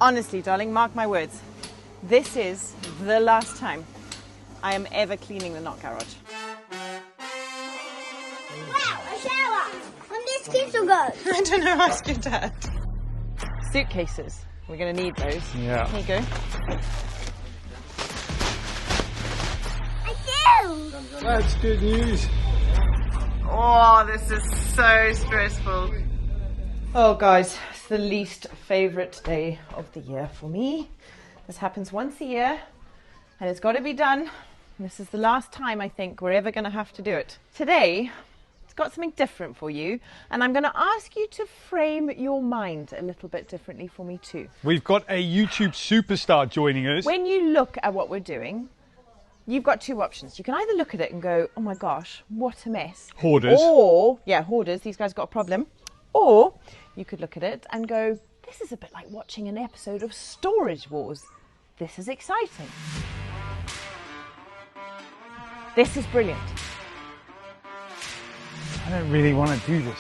Honestly, darling, mark my words. This is the last time I am ever cleaning the knot garage. Wow, a shower! When did Crusoe go? I don't know, ask your dad. Suitcases. We're going to need those. Yeah. Here you go. I do! That's good news. Oh, this is so stressful. Oh, guys, it's the least favourite day of the year for me. This happens once a year, and it's got to be done. And this is the last time I think we're ever going to have to do it. Today, it's got something different for you, and I'm going to ask you to frame your mind a little bit differently for me too. We've got a YouTube superstar joining us. When you look at what we're doing, you've got two options. You can either look at it and go, oh my gosh, what a mess. Hoarders. Or, yeah, hoarders, these guys got a problem. Or you could look at it and go, this is a bit like watching an episode of Storage Wars. This is exciting. This is brilliant. I don't really want to do this.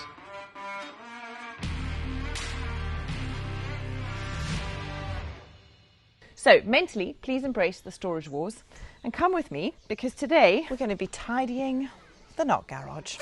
So mentally, please embrace the Storage Wars and come with me, because today we're going to be tidying the knot garage.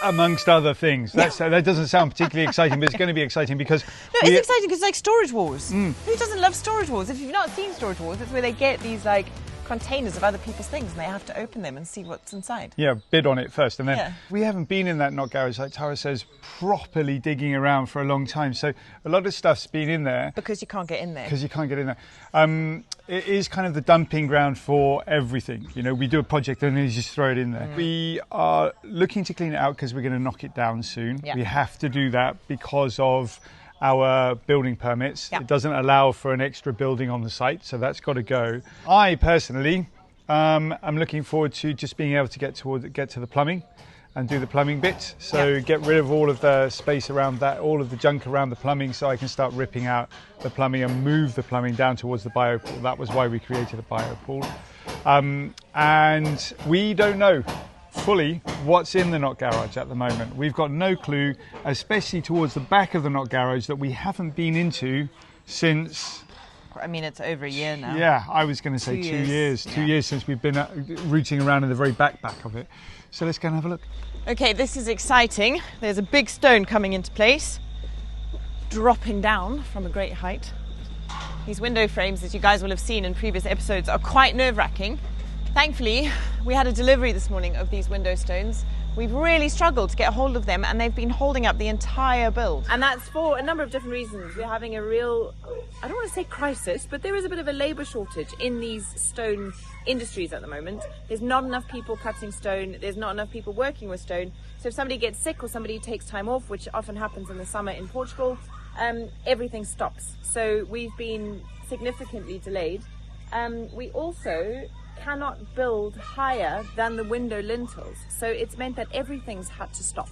Amongst other things. That doesn't sound particularly exciting, but it's going to be exciting because... No, it's exciting because it's like Storage Wars. Who doesn't love Storage Wars? If you've not seen Storage Wars, it's where they get these like containers of other people's things and they have to open them and see what's inside. Yeah, bid on it first. And then we haven't been in that knot garage, like Tara says, properly digging around for a long time. So a lot of stuff's been in there. Because you can't get in there. Because you can't get in there. It is kind of the dumping ground for everything. You know, we do a project and then you just throw it in there. We are looking to clean it out because we're going to knock it down soon. We have to do that because of our building permits. It doesn't allow for an extra building on the site, so that's got to go. I personally am looking forward to just being able to get to the plumbing and do the plumbing bit. So get rid of all of the space around that, all of the junk around the plumbing, so I can start ripping out the plumbing and move the plumbing down towards the biopool. That was why we created a biopool. And we don't know fully what's in the knot garage at the moment. We've got no clue, especially towards the back of the knot garage that we haven't been into since... I mean, it's over a year now. Yeah, I was going to say 2 years. 2 years since we've been rooting around in the very back of it. So let's go and have a look. Okay, this is exciting. There's a big stone coming into place, dropping down from a great height. These window frames, as you guys will have seen in previous episodes, are quite nerve-wracking. Thankfully, we had a delivery this morning of these window stones. We've really struggled to get a hold of them, and they've been holding up the entire build. And that's for a number of different reasons. We're having a real, I don't want to say crisis, but there is a bit of a labour shortage in these stone industries at the moment. There's not enough people cutting stone. There's not enough people working with stone. So if somebody gets sick or somebody takes time off, which often happens in the summer in Portugal, everything stops. So we've been significantly delayed. We also cannot build higher than the window lintels, so it's meant that everything's had to stop.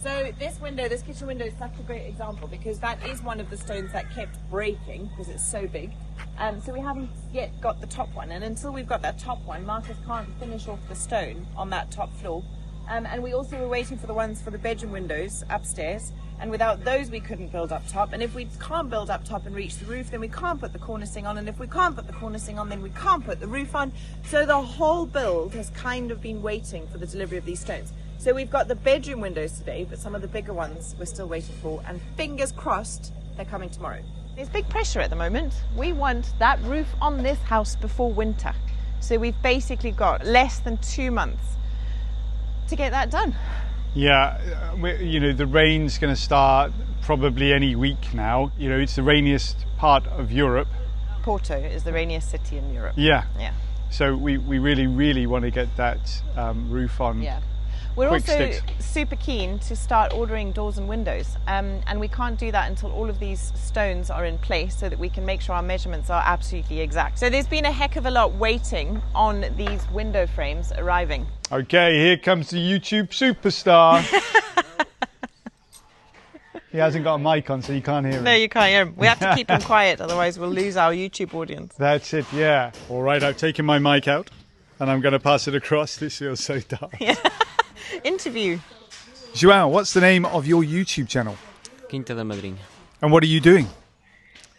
So this window, this kitchen window, is such a great example because that is one of the stones that kept breaking because it's so big. So we haven't yet got the top one, and until we've got that top one, Marcus can't finish off the stone on that top floor. And we also were waiting for the ones for the bedroom windows upstairs, and without those we couldn't build up top. And if we can't build up top and reach the roof, then we can't put the cornicing on, and if we can't put the cornicing on, then we can't put the roof on. So the whole build has kind of been waiting for the delivery of these stones. So we've got the bedroom windows today, but some of the bigger ones we're still waiting for, and fingers crossed they're coming tomorrow. There's big pressure at the moment. We want that roof on this house before winter, so we've basically got less than 2 months to get that done. Yeah, you know, the rain's going to start probably any week now. You know, it's the rainiest part of Europe. Porto is the rainiest city in Europe. Yeah. Yeah. So we really, really want to get that roof on. Yeah. We're also super keen to start ordering doors and windows, and we can't do that until all of these stones are in place so that we can make sure our measurements are absolutely exact. So there's been a heck of a lot waiting on these window frames arriving. Okay, here comes the YouTube superstar. He hasn't got a mic on, so you can't hear him. No, you can't hear him. We have to keep him quiet, otherwise we'll lose our YouTube audience. That's it, yeah. All right, I've taken my mic out, and I'm going to pass it across. This feels so dark. Yeah. Interview. João, what's the name of your YouTube channel? Quinta da Madrinha. And what are you doing?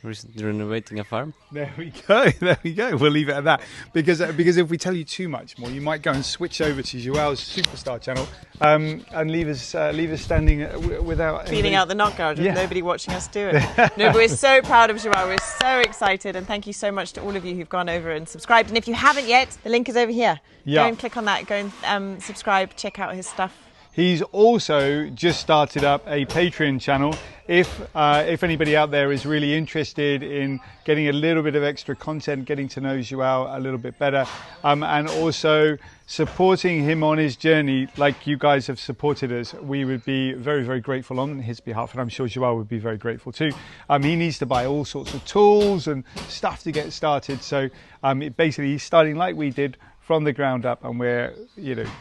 Renovating a farm. There we go. There we go. We'll leave it at that because if we tell you too much more, you might go and switch over to Joao's Superstar channel and leave us standing without cleaning anybody. out the knot garage with nobody watching us do it. No, but we're so proud of Joao. We're so excited, and thank you so much to all of you who've gone over and subscribed. And if you haven't yet, the link is over here. Yeah. Go and click on that. Go and subscribe. Check out his stuff. He's also just started up a Patreon channel. If anybody out there is really interested in getting a little bit of extra content, getting to know Joao a little bit better, and also supporting him on his journey like you guys have supported us, we would be very, very grateful on his behalf, and I'm sure Joao would be very grateful too. He needs to buy all sorts of tools and stuff to get started, so basically he's starting like we did, from the ground up, and we're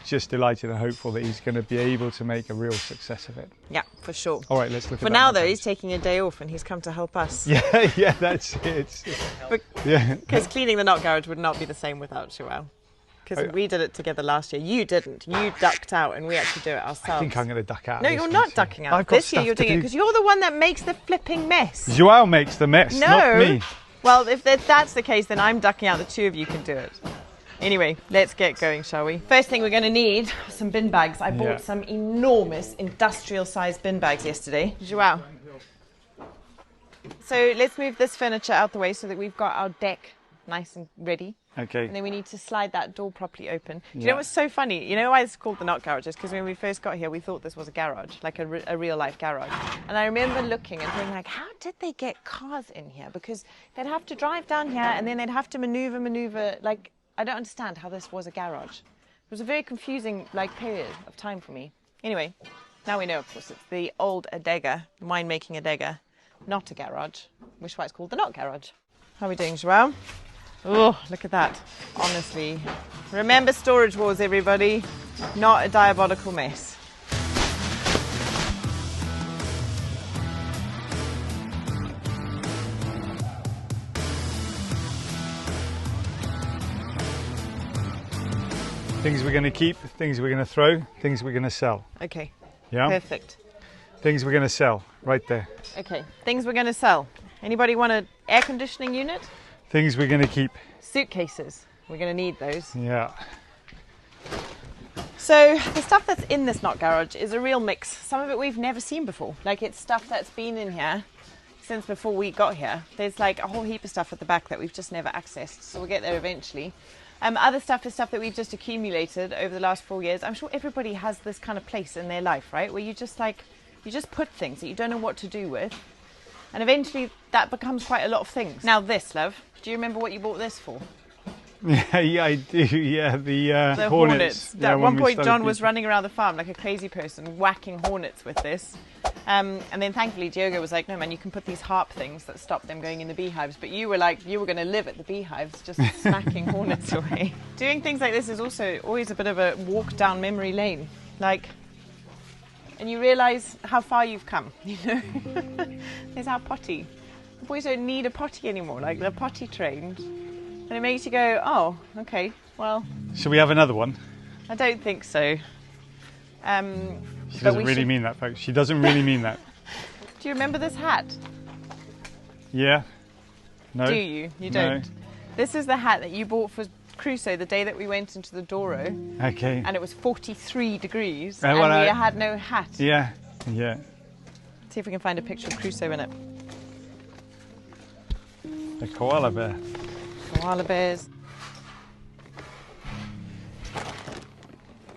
just delighted and hopeful that he's going to be able to make a real success of it. Yeah, for sure. All right, let's look at that. For now, though, he's taking a day off and he's come to help us. Yeah, that's it. Because cleaning the knot garage would not be the same without Joao. Because we did it together last year. You didn't. You ducked out and we had to do it ourselves. I think I'm going to duck out. No, you're not ducking out. This year you're doing it because you're the one that makes the flipping mess. Joao makes the mess, not me. Well, if that's the case, then I'm ducking out. The two of you can do it. Anyway, let's get going, shall we? First thing we're going to need some bin bags. I bought some enormous industrial-sized bin bags yesterday. Joao. So let's move this furniture out the way so that we've got our deck nice and ready. Okay. And then we need to slide that door properly open. Do you know what's so funny? You know why it's called the knot garage? Because when we first got here, we thought this was a garage, like a real-life garage. And I remember looking and being like, how did they get cars in here? Because they'd have to drive down here and then they'd have to maneuver, like... I don't understand how this was a garage. It was a very confusing period of time for me. Anyway, now we know, of course, it's the old adega, winemaking adega, not a garage, which is why it's called the Knot Garage. How are we doing, Joao? Oh, look at that. Honestly. Remember Storage Wars, everybody. Not a diabolical mess. Things we're going to keep, things we're going to throw, things we're going to sell. Okay. Yeah? Perfect. Things we're going to sell, right there. Okay. Things we're going to sell. Anybody want an air conditioning unit? Things we're going to keep. Suitcases. We're going to need those. Yeah. So the stuff that's in this knot garage is a real mix. Some of it we've never seen before. Like it's stuff that's been in here since before we got here. There's like a whole heap of stuff at the back that we've just never accessed. So we'll get there eventually. Other stuff is stuff that we've just accumulated over the last 4 years. I'm sure everybody has this kind of place in their life, right? Where you just put things that you don't know what to do with. And eventually that becomes quite a lot of things. Now this, love, do you remember what you bought this for? Yeah, I do. Yeah, the hornets. Yeah, at one point, John was running around the farm like a crazy person, whacking hornets with this. And then thankfully, Diogo was like, no, man, you can put these harp things that stop them going in the beehives. But you were like, you were going to live at the beehives, just smacking hornets away. Doing things like this is also always a bit of a walk down memory lane. And you realise how far you've come, you know? There's our potty. The boys don't need a potty anymore, like they're potty trained. And it makes you go, oh, okay, well... Shall we have another one? I don't think so. She doesn't really mean that, folks. She doesn't really mean that. Do you remember this hat? Yeah. No. Do you? You don't? No. This is the hat that you bought for Crusoe the day that we went into the Douro. Okay. And it was 43 degrees and we had no hat. Yeah. See if we can find a picture of Crusoe in it. A koala bear. Koala bears.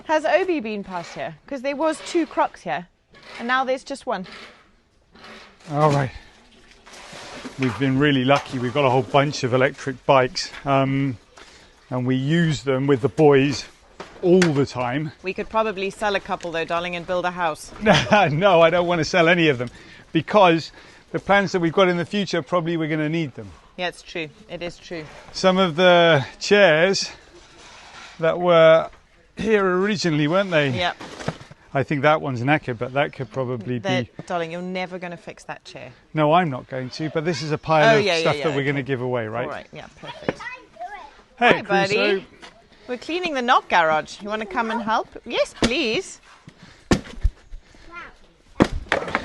Has Obi been past here? Because there was 2 crocs here, and now there's just 1. All right. We've been really lucky. We've got a whole bunch of electric bikes, and we use them with the boys all the time. We could probably sell a couple though, darling, and build a house. No, I don't want to sell any of them, because the plans that we've got in the future, probably we're going to need them. Yeah, it's true. It is true. Some of the chairs that were here originally, weren't they? Yeah. I think that one's knackered, but that could probably be... Darling, you're never going to fix that chair. No, I'm not going to, but this is a pile of stuff that we're going to give away, right? All right, yeah, perfect. Hey, hi, buddy. Crusoe. We're cleaning the knot garage. You want to come and help? Yes, please.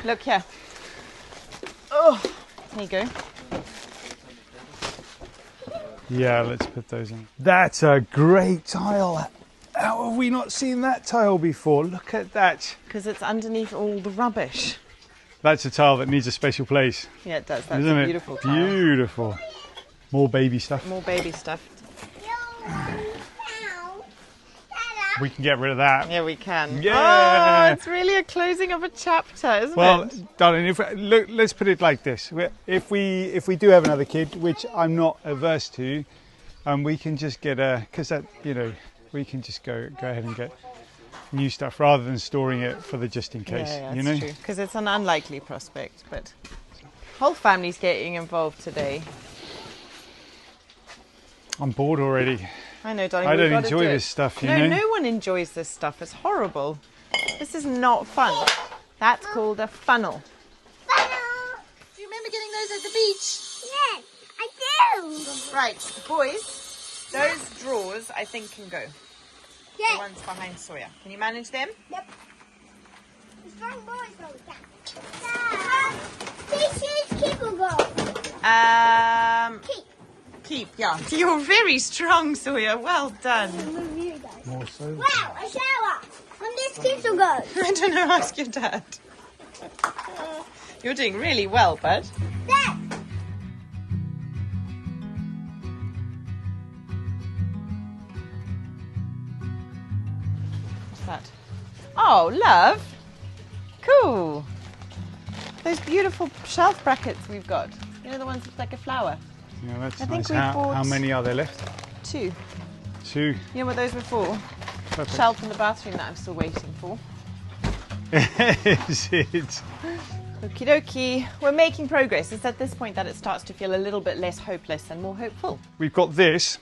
Look here. Oh, there you go. Yeah, let's put those in. That's a great tile. How have we not seen that tile before? Look at that. Because it's underneath all the rubbish. That's a tile that needs a special place. Yeah, it does. That's Isn't a it? beautiful tile. Beautiful. More baby stuff. More baby stuff. We can get rid of that. Yeah, we can. Yeah. Oh, it's really a closing of a chapter, isn't Well, it? darling, look, let's put it like this. If we do have another kid, which I'm not averse to, we can just get because that, you know, we can just go ahead and get new stuff rather than storing it for the just in case. Yeah, you that's know, true. Because it's an unlikely prospect, but whole family's getting involved today. I'm bored already. I know, darling. I we've don't got to enjoy do it. this stuff, you know. No one enjoys this stuff. It's horrible. This is not fun. That's called a funnel. Funnel. Do you remember getting those at the beach? Yes, I do. Right, boys, those drawers I think can go. The Yes. ones behind Sawyer. Can you manage them? Yep. The strong boys go down. This is keep or go. Keep. Keep, yeah. You're very strong, Sawyer. Well done. Move you guys. More so. Wow, a shower. When this keeps or go. I don't know, ask your dad. You're doing really well, bud. Dad. What's that? Oh, love. Cool. Those beautiful shelf brackets we've got. You know, the ones that look like a flower? Yeah, that's I think nice. we bought How many are there left? 2. 2. You know what those were for? Perfect. Shelf in the bathroom that I'm still waiting for. Is it? Okie dokie. We're making progress. It's at this point that it starts to feel a little bit less hopeless and more hopeful. We've got this,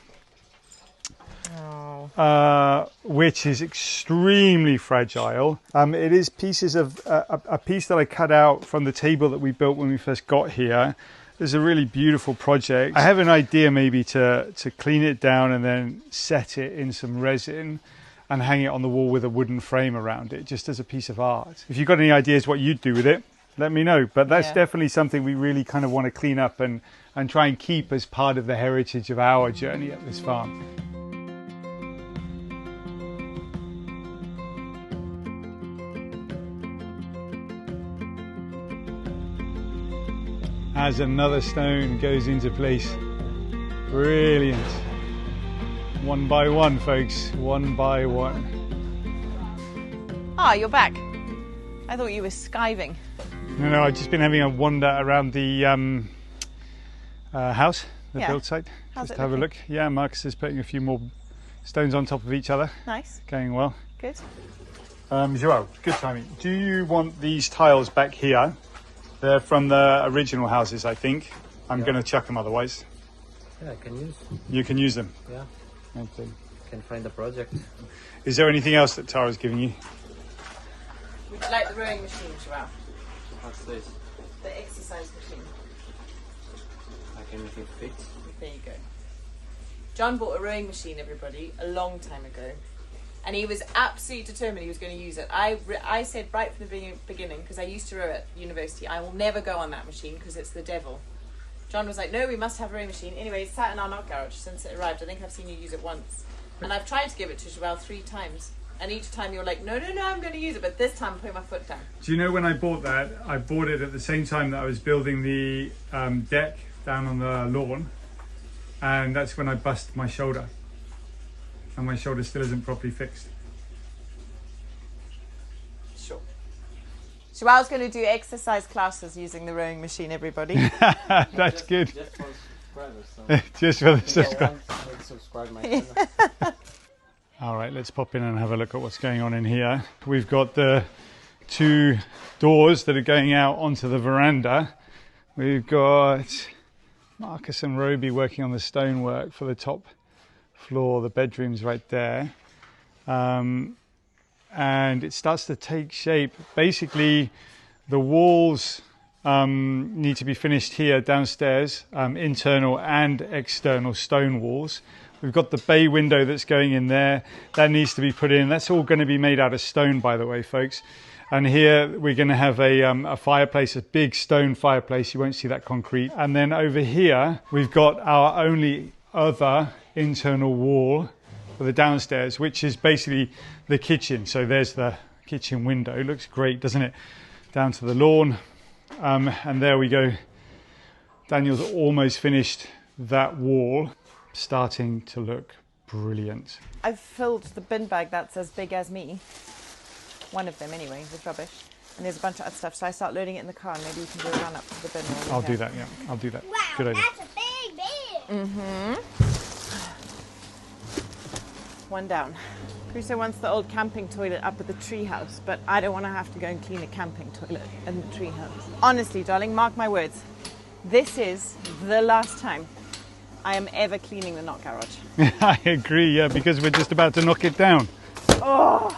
which is extremely fragile. It is pieces of a piece that I cut out from the table that we built when we first got here. It's a really beautiful project. I have an idea maybe to clean it down and then set it in some resin and hang it on the wall with a wooden frame around it, just as a piece of art. If you've got any ideas what you'd do with it, let me know. But that's definitely something we really kind of want to clean up and try and keep as part of the heritage of our journey at this farm. As another stone goes into place. Brilliant. One by one, folks. One by one. Ah, you're back. I thought you were skiving. No, I've just been having a wander around the house, the build site. How's just it have a looking? look. Yeah, Marcus is putting a few more stones on top of each other. Nice. Going well. Good. Joao, good timing. Do you want these tiles back here? They're from the original houses, I think. I'm going to chuck them otherwise. Yeah, I can use. You can use them. Yeah, Okay. can find the project. Is there anything else that Tara's giving you? Would you like the rowing machine, Joao? What's this? The exercise machine. I can make it fit. There you go. John bought a rowing machine, everybody, a long time ago. And he was absolutely determined he was going to use it. I said right from the beginning, because I used to row at university, I will never go on that machine because it's the devil. John was like, no, we must have a rowing machine. Anyway, it's sat in our knock garage since it arrived. I think I've seen you use it once. And I've tried to give it to Joelle 3 times. And each time you're like, no, I'm going to use it. But this time I'm putting my foot down. Do you know when I bought that? I bought it at the same time that I was building the deck down on the lawn. And that's when I busted my shoulder. And my shoulder still isn't properly fixed. Sure. Joelle's going to do exercise classes using the rowing machine, everybody. That's good. Just for subscribers. So. Just for the subscribers. Subscribe my channel. All right, let's pop in and have a look at what's going on in here. We've got the 2 doors that are going out onto the veranda. We've got Marcus and Roby working on the stonework for the top floor. The bedroom's right there. And it starts to take shape. Basically, the walls need to be finished here downstairs, internal and external stone walls. We've got the bay window that's going in there. That needs to be put in. That's all going to be made out of stone, by the way, folks. And here we're going to have a fireplace, a big stone fireplace. You won't see that concrete. And then over here, we've got our only other internal wall for the downstairs, which is basically the kitchen. So there's the kitchen window. It looks great, doesn't it? Down to the lawn. And there we go. Daniel's almost finished that wall, starting to look brilliant. I've filled the bin bag that's as big as me. One of them anyway, with rubbish. And there's a bunch of other stuff, so I start loading it in the car and maybe you can go run up to the bin. I'll do that, yeah. I'll do that. Wow, Good idea. that's a big bin. One down. Crusoe wants the old camping toilet up at the tree house, but I don't want to have to go and clean a camping toilet in the tree house. Honestly, darling, mark my words. This is the last time I am ever cleaning the knock garage. I agree, yeah, because we're just about to knock it down. Oh,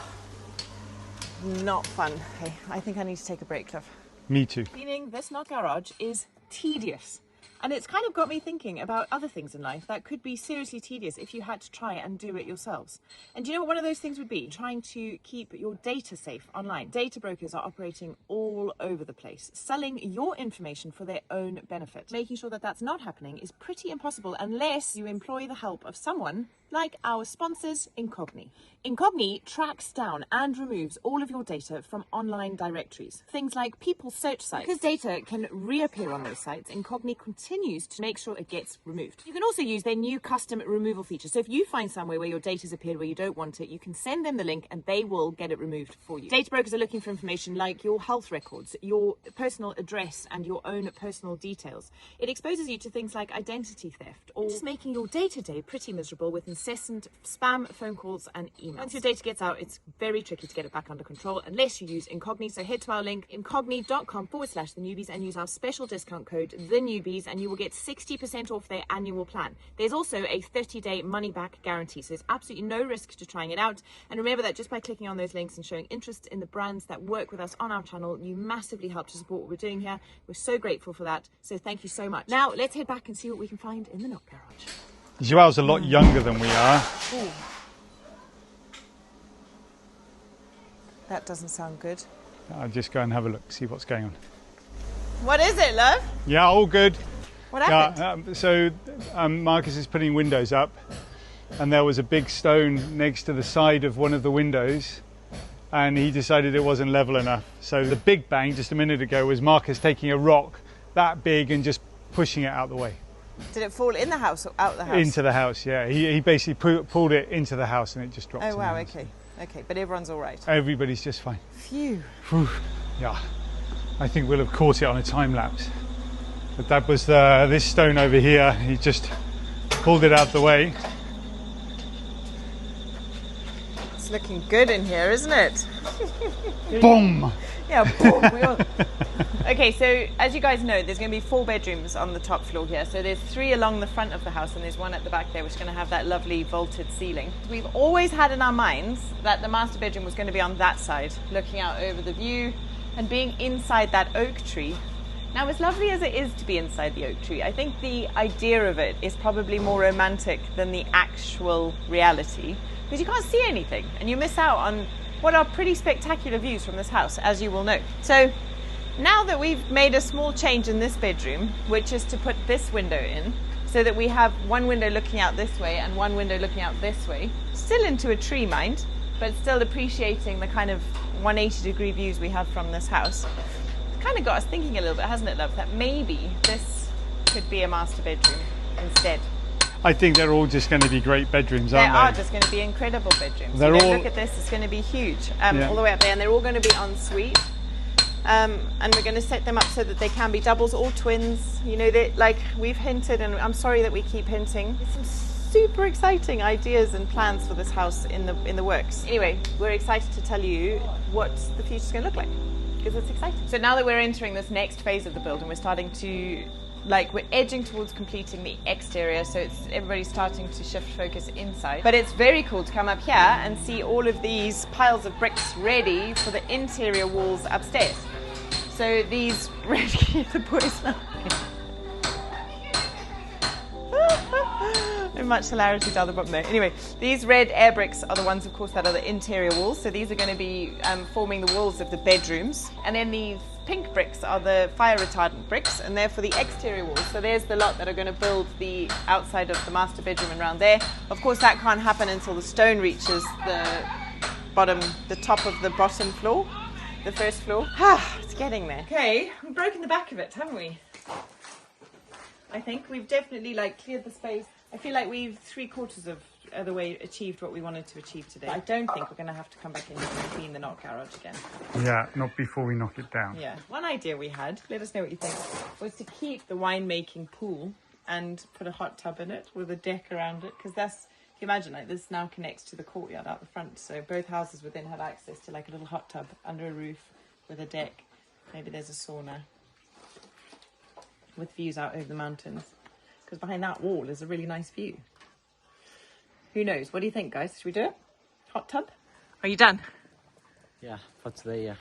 not fun. Hey, I think I need to take a break, love. Me too. Cleaning this knock garage is tedious. And it's kind of got me thinking about other things in life that could be seriously tedious if you had to try and do it yourselves. And do you know what one of those things would be? Trying to keep your data safe online. Data brokers are operating all over the place, selling your information for their own benefit. Making sure that that's not happening is pretty impossible unless you employ the help of someone like our sponsors, Incogni. Incogni tracks down and removes all of your data from online directories. Things like people's search sites. Because data can reappear on those sites, Incogni continues to make sure it gets removed. You can also use their new custom removal feature. So if you find somewhere where your data's appeared where you don't want it, you can send them the link and they will get it removed for you. Data brokers are looking for information like your health records, your personal address and your own personal details. It exposes you to things like identity theft or just making your day-to-day pretty miserable with incessant spam phone calls and emails. Once your data gets out, it's very tricky to get it back under control unless you use Incogni. So head to our link, incogni.com/thenewbys, and use our special discount code, TheNewbys, and you will get 60% off their annual plan. There's also a 30-day money-back guarantee, so there's absolutely no risk to trying it out. And remember that just by clicking on those links and showing interest in the brands that work with us on our channel, you massively help to support what we're doing here. We're so grateful for that, so thank you so much. Now, let's head back and see what we can find in the knock garage. Joao's a lot younger than we are. Ooh. That doesn't sound good. I'll just go and have a look, see what's going on. What is it, love? Yeah, all good. What happened? Yeah, so Marcus is putting windows up, and there was a big stone next to the side of one of the windows, and he decided it wasn't level enough. So the big bang just a minute ago was Marcus taking a rock that big and just pushing it out the way. Did it fall in the house or out the house? Into the house, yeah. He basically pulled it into the house and it just dropped. Oh wow, okay. Okay, but everyone's all right. Everybody's just fine. Phew. Whew. Yeah, I think we'll have caught it on a time lapse. But that was this stone over here. He just pulled it out the way. It's looking good in here, isn't it? Boom! Yeah, boom. Okay, so as you guys know, there's going to be 4 bedrooms on the top floor here. So there's 3 along the front of the house and there's one at the back there which is going to have that lovely vaulted ceiling. We've always had in our minds that the master bedroom was going to be on that side, looking out over the view and being inside that oak tree. Now, as lovely as it is to be inside the oak tree, I think the idea of it is probably more romantic than the actual reality, because you can't see anything and you miss out on what are pretty spectacular views from this house, as you will know. So now that we've made a small change in this bedroom, which is to put this window in, so that we have one window looking out this way and one window looking out this way, still into a tree, mind, but still appreciating the kind of 180-degree views we have from this house. It's kind of got us thinking a little bit, hasn't it, love, that maybe this could be a master bedroom instead. I think they're all just going to be great bedrooms, aren't they? They are just going to be incredible bedrooms. They're all... Look at this, it's going to be huge, all the way up there, and they're all going to be en suite. And we're going to set them up so that they can be doubles or twins. You know, that, like we've hinted, and I'm sorry that we keep hinting. There's some super exciting ideas and plans for this house in the works. Anyway, we're excited to tell you what the future's going to look like, because it's exciting. So now that we're entering this next phase of the build and we're starting to, we're edging towards completing the exterior, so everybody's starting to shift focus inside. But it's very cool to come up here and see all of these piles of bricks ready for the interior walls upstairs. So these ready, the boys laughing. So much hilarity down the bottom there. Anyway, these red air bricks are the ones, of course, that are the interior walls. So these are going to be forming the walls of the bedrooms. And then these pink bricks are the fire retardant bricks, and they're for the exterior walls. So there's the lot that are going to build the outside of the master bedroom and around there. Of course, that can't happen until the stone reaches the top of the bottom floor, the first floor. It's getting there. Okay, we've broken the back of it, haven't we? I think we've definitely cleared the space. I feel like we've 3/4 of the way achieved what we wanted to achieve today. I don't think we're going to have to come back in and clean the knock garage again. Yeah, not before we knock it down. Yeah. One idea we had, let us know what you think, was to keep the winemaking pool and put a hot tub in it with a deck around it, because that's, if you imagine, this now connects to the courtyard out the front, so both houses would then have access to a little hot tub under a roof with a deck. Maybe there's a sauna with views out over the mountains, because behind that wall is a really nice view. Who knows? What do you think, guys? Should we do it? Hot tub? Are you done? Yeah, for today, yeah.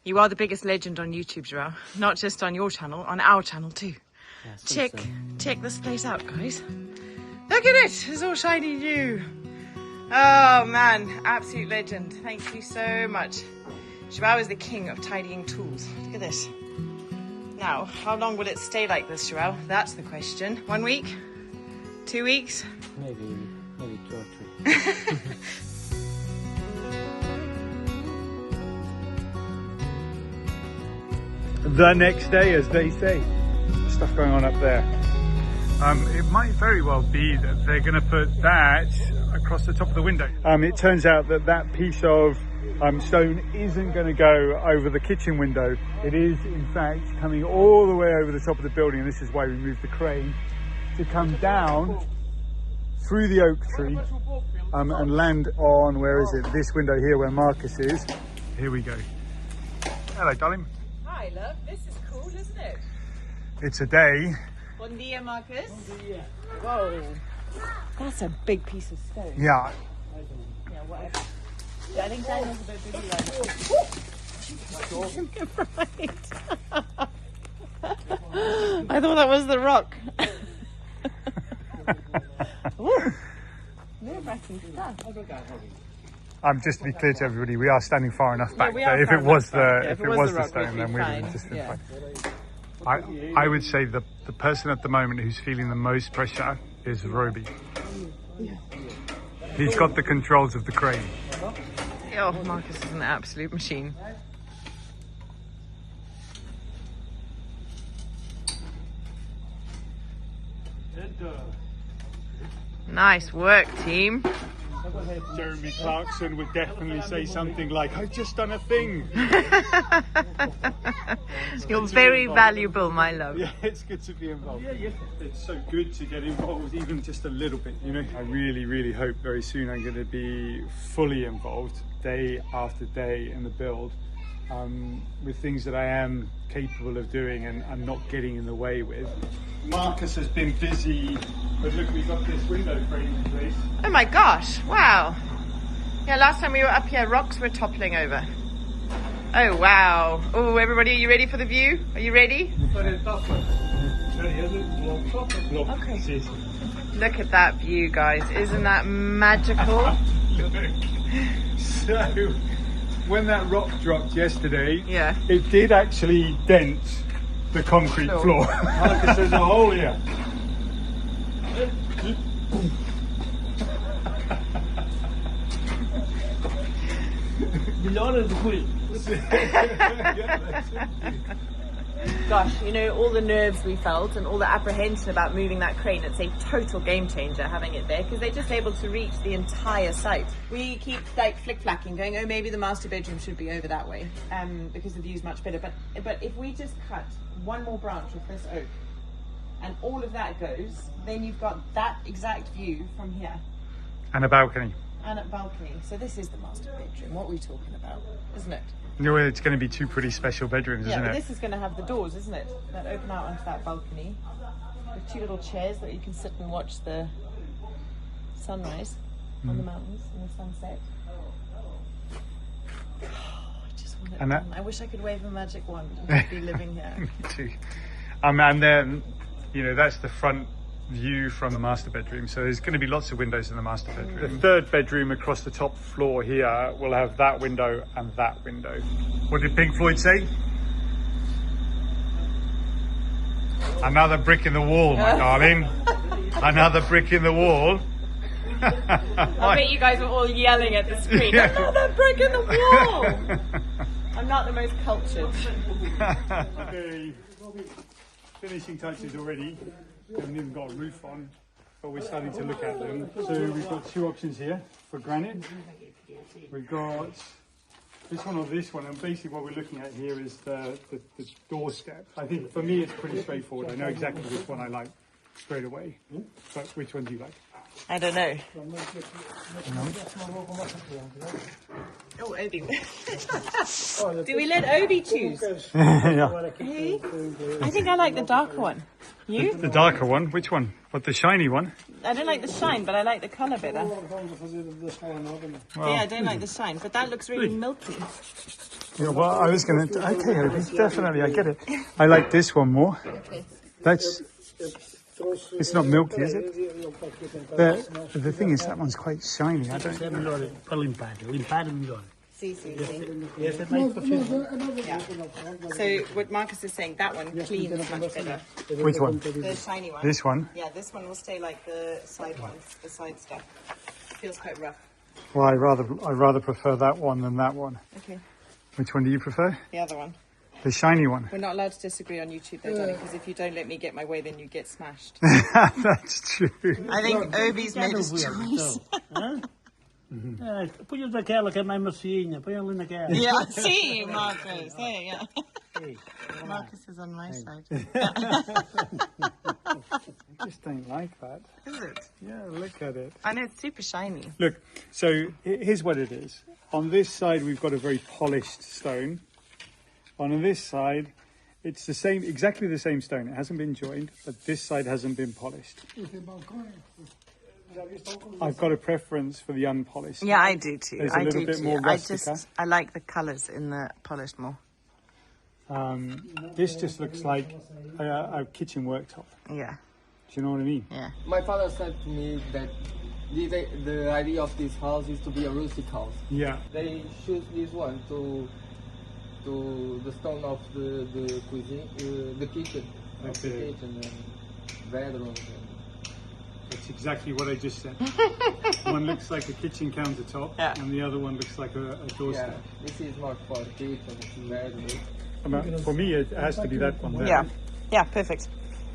You are the biggest legend on YouTube, Joel. Not just on your channel, on our channel too. Yeah, Check this place out, guys. Look at it! It's all shiny new. Oh man, absolute legend. Thank you so much. Joao is the king of tidying tools. Look at this. Now, how long will it stay like this, Joao? That's the question. 1 week? 2 weeks? Maybe 2 or 3. The next day, as they say. Stuff going on up there. It might very well be that they're going to put that across the top of the window. It turns out that that piece of stone isn't going to go over the kitchen window. It is, in fact, coming all the way over the top of the building, and this is why we moved the crane to come down through the oak tree and land on, where is it? This window here where Marcus is. Here we go. Hello, darling. Hi, love. This is cool, isn't it? It's a day. Bon dia, Marcus. Bon dia. Whoa. That's a big piece of stone. Yeah. Yeah, whatever. Yeah, I think Daniel's a bit busy right. I thought that was the rock. Nerve-wracking stuff. Just to be clear to everybody, we are standing far enough back Yeah, that if it was the rock, stone, then we would have just been yeah. fine. I would say the person at the moment who's feeling the most pressure is Roby. He's got the controls of the crane. Oh, Marcus is an absolute machine. Nice work, team. Jeremy Clarkson would definitely say something like, "I've just done a thing." You're very valuable, my love. Yeah, it's good to be involved. It's so good to get involved, even just a little bit, you know. I really, really hope very soon I'm going to be fully involved, day after day in the build, with things that I am capable of doing and not getting in the way with. Marcus has been busy, but look, we've got this window frame in place. Oh my gosh, wow. Yeah, last time we were up here, rocks were toppling over. Oh wow. Oh, everybody, are you ready for the view? Are you ready? Okay. Look at that view, guys. Isn't that magical? So, when that rock dropped yesterday, Yeah. it did actually dent the concrete floor. Marcus, there's a hole here. Gosh, you know, all the nerves we felt and all the apprehension about moving that crane, it's a total game changer having it there, because they're just able to reach the entire site. We keep flick-flacking, going, oh, maybe the master bedroom should be over that way, because the view's much better. But if we just cut one more branch of this oak and all of that goes, then you've got that exact view from here. And a balcony. And a balcony. So this is the master bedroom. What are we talking about, isn't it? You know, it's going to be two pretty special bedrooms, isn't Yeah, it? but this is going to have the doors, isn't it? That open out onto that balcony. With two little chairs that you can sit and watch the sunrise on the mountains and the sunset. Oh, I just want it done. I wish I could wave a magic wand and just be living here. Me too. And then, you know, that's the front view from the master bedroom. So there's going to be lots of windows in the master bedroom. The third bedroom across the top floor here will have that window and that window. What did Pink Floyd say? Another brick in the wall, my darling. Another brick in the wall. I bet you guys were all yelling at the screen. Yeah. Another brick in the wall. I'm not the most cultured. Okay. Finishing touches already. We haven't even got a roof on, but we're starting to look at them. So we've got two options here for granite. We've got this one or this one, and basically what we're looking at here is the doorstep. I think for me it's pretty straightforward. I know exactly which one I like straight away. But which one do you like? I don't know. Oh, Obi. Do we let Obi choose? Yeah. Hey? I think I like the darker one. You? The darker one? Which one? What, the shiny one? I don't like the shine, but I like the colour better. Well, Yeah, I don't like the shine, but that looks really milky. yeah, well, I was going to... Okay, Obi, definitely, I get it. I like this one more. That's... It's not milky, is it? The thing is, that one's quite shiny. I don't... See. Yeah. So what Marcus is saying, that one cleans much better. Which one? The shiny one. This one? Yeah, this one will stay like the side one, the side stuff. Feels quite rough. Well, I rather prefer that one than that one. Okay, Which one do you prefer? the other one. The shiny one. We're not allowed to disagree on YouTube though, Johnny, because if you don't let me get my way, then you get smashed. That's true. I think Obi's made his choice. Põe daquela que é mais macinha, põe ali naquela. Yeah, see, Marcus. Hey, yeah. Marcus is on my side. I just don't like that. Is it? Yeah, look at it. I know it's super shiny. Look, so here's what it is. On this side, we've got a very polished stone. On this side, it's the same, exactly the same stone. It hasn't been joined, but this side hasn't been polished. I've got a preference for the unpolished. Yeah, I do too. There's a little bit more rustica. I like the colours in the polished more. This just looks like a kitchen worktop. Yeah. Do you know what I mean? Yeah. My father said to me that the idea of this house is to be a rustic house. Yeah. They choose this one to the stone of the cuisine, the kitchen, That's of the it. kitchen and bedroom. That's exactly what I just said. One looks like a kitchen countertop, Yeah. and the other one looks like a Yeah, doorstep. this is not for kitchen, bedroom. But for me, it has to be that one there. Yeah. Yeah, perfect.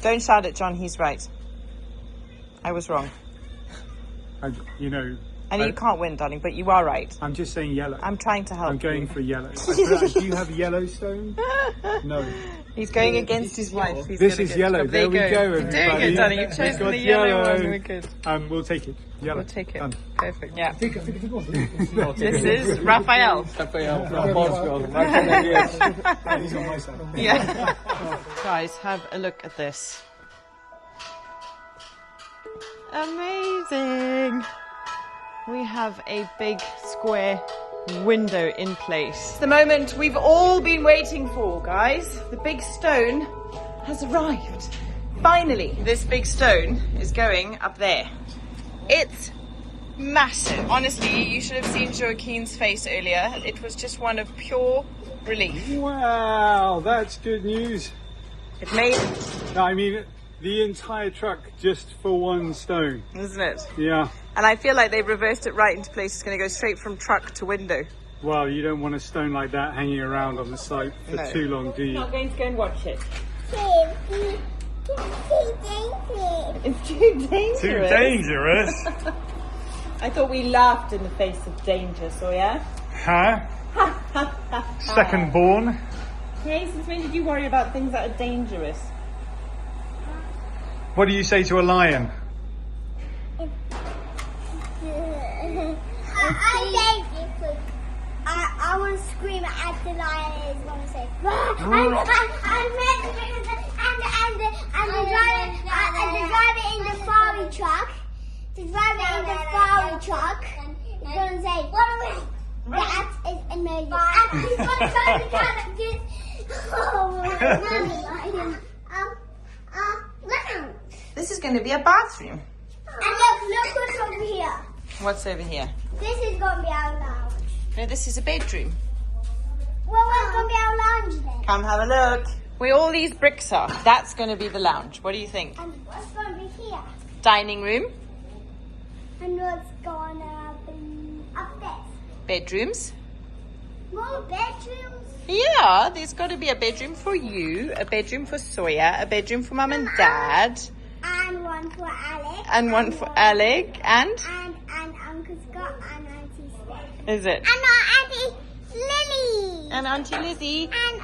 Don't shout at John, he's right. I was wrong. I know you can't win, darling, but you are right. I'm just saying yellow. I'm trying to help. I'm going for yellow. Do you have yellow stone? No. He's going against his wife. He's This got a is good yellow. job. There we go, You're doing everybody. it, darling. You've We've chosen got the yellow yellow. one. We're good. We'll take it. Yellow. We'll take it. Done. Perfect. Yeah. This is Raphael. Rafael from Portugal. Miscellaneous. He's on my side. Yeah. Guys, have a look at this. Amazing. We have a big square window in place. It's the moment we've all been waiting for, guys. The big stone has arrived. Finally, this big stone is going up there. It's massive. Honestly, you should have seen Joaquin's face earlier. It was just one of pure relief. Wow, that's good news. It made, No, I mean, the entire truck just for one stone. isn't it? Yeah. And I feel like they've reversed it right into place. It's going to go straight from truck to window. Well, you don't want a stone like that hanging around on the site for No. too long, do you? I'm not going to go and watch it. It's It's too dangerous. Too dangerous? I thought we laughed in the face of danger, Sawyer. Huh? Second born? Hey, since when did you worry about things that are dangerous? What do you say to a lion? I want to scream at the lion. I want to say, and the driver in the farming truck. The driver in the farming truck is going to say, that is amazing. And he's going to turn the car like this. Oh, This is going to be a bathroom. And look what's over here. What's over here? This is going to be our lounge. No, this is a bedroom. Well, where's going to be our lounge then? Come have a look. Where all these bricks are, that's going to be the lounge. What do you think? And what's going to be here? Dining room. And what's going to be upstairs? Bedrooms. More bedrooms? Yeah, there's got to be a bedroom for you, a bedroom for Sawyer, a bedroom for Mum and Dad. And one for Alec. And one for Alec. And Uncle Scott and Auntie Steph. Is it? And Auntie Lily. And Auntie Lizzie. And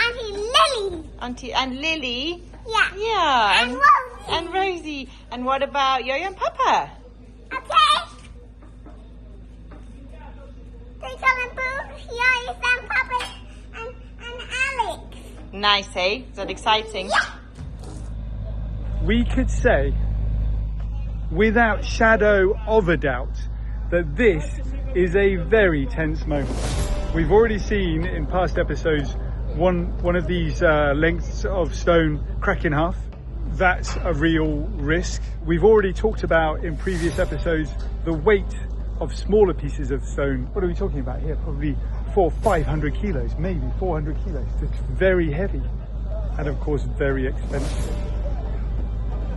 Auntie Lily. Auntie and Lily. Yeah. Yeah. And Rosie. And Rosie. And what about Yo-Yo and Papa? Okay. Twinkle and Boo, Yo-Yo and Papa and Alex. Nice, eh? Is that exciting? Yeah. We could say, without shadow of a doubt, that this is a very tense moment. We've already seen in past episodes one of these lengths of stone crack in half. That's a real risk. We've already talked about in previous episodes the weight of smaller pieces of stone. What are we talking about here? Probably 500 kilos, maybe 400 kilos. It's very heavy and of course very expensive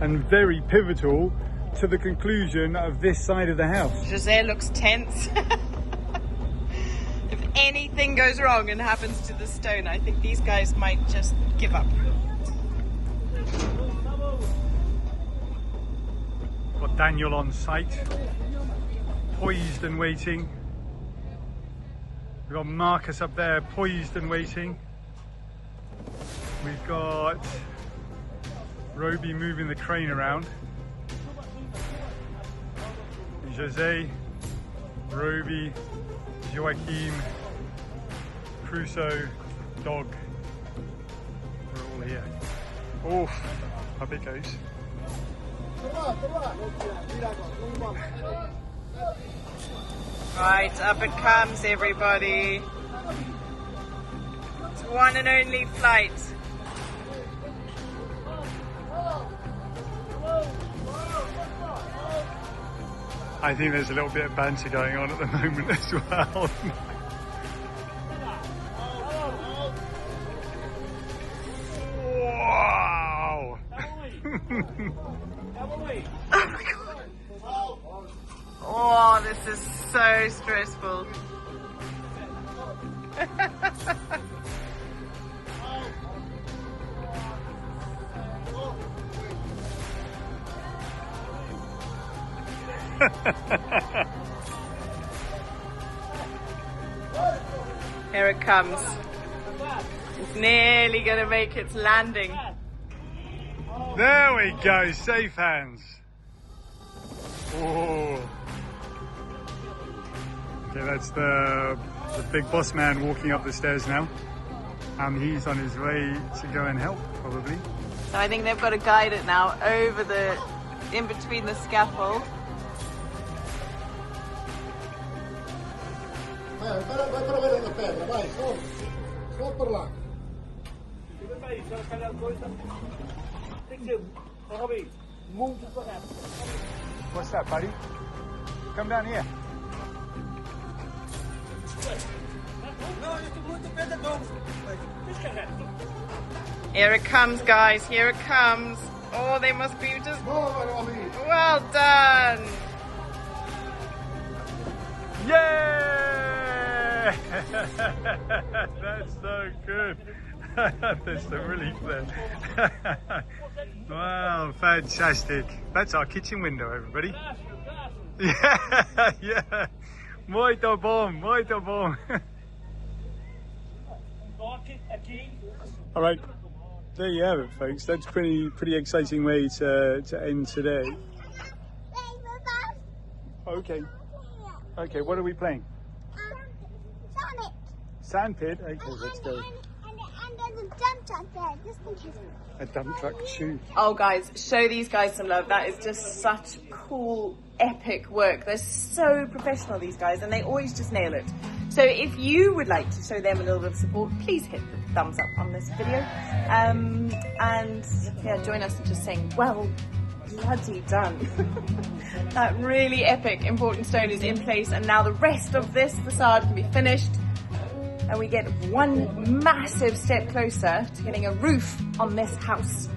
and very pivotal to the conclusion of this side of the house. Jose looks tense. If anything goes wrong and happens to the stone, I think these guys might just give up. Got Daniel on site, poised and waiting. We've got Marcus up there, poised and waiting. We've got Roby moving the crane around. Jose, Roby, Joachim, Crusoe, dog. We're all here. Oh, up it goes. Right, up it comes, everybody. It's one and only flight. I think there's a little bit of banter going on at the moment as well. Wow! Oh, this is so stressful. Here it comes. It's nearly going to make its landing. There we go, safe hands. Oh. Okay, that's the big boss man walking up the stairs now. He's on his way to go and help, probably. So I think they've got to guide it now over in between the scaffold. What's that, buddy? Come down here. Here it comes, guys. Here it comes. Oh, they must be just... Well done. Yay! That's so good. There's some relief there. Wow, fantastic. That's our kitchen window, everybody. Yeah, yeah. Muito bom, muito bom. All right, there you have it, folks. That's pretty exciting way to end today. Okay. Okay, what are we playing? Sonic. Sandpit? Okay, let's go. And there's a dump truck there. This thing is... A dump truck too. Oh, guys, show these guys some love. That is just such cool, epic work. They're so professional, these guys, and they always just nail it. So if you would like to show them a little bit of support, please hit the thumbs up on this video. And yeah, join us in just saying, well, bloody done. That really epic important stone is in place, and now the rest of this facade can be finished. And we get one massive step closer to getting a roof on this house.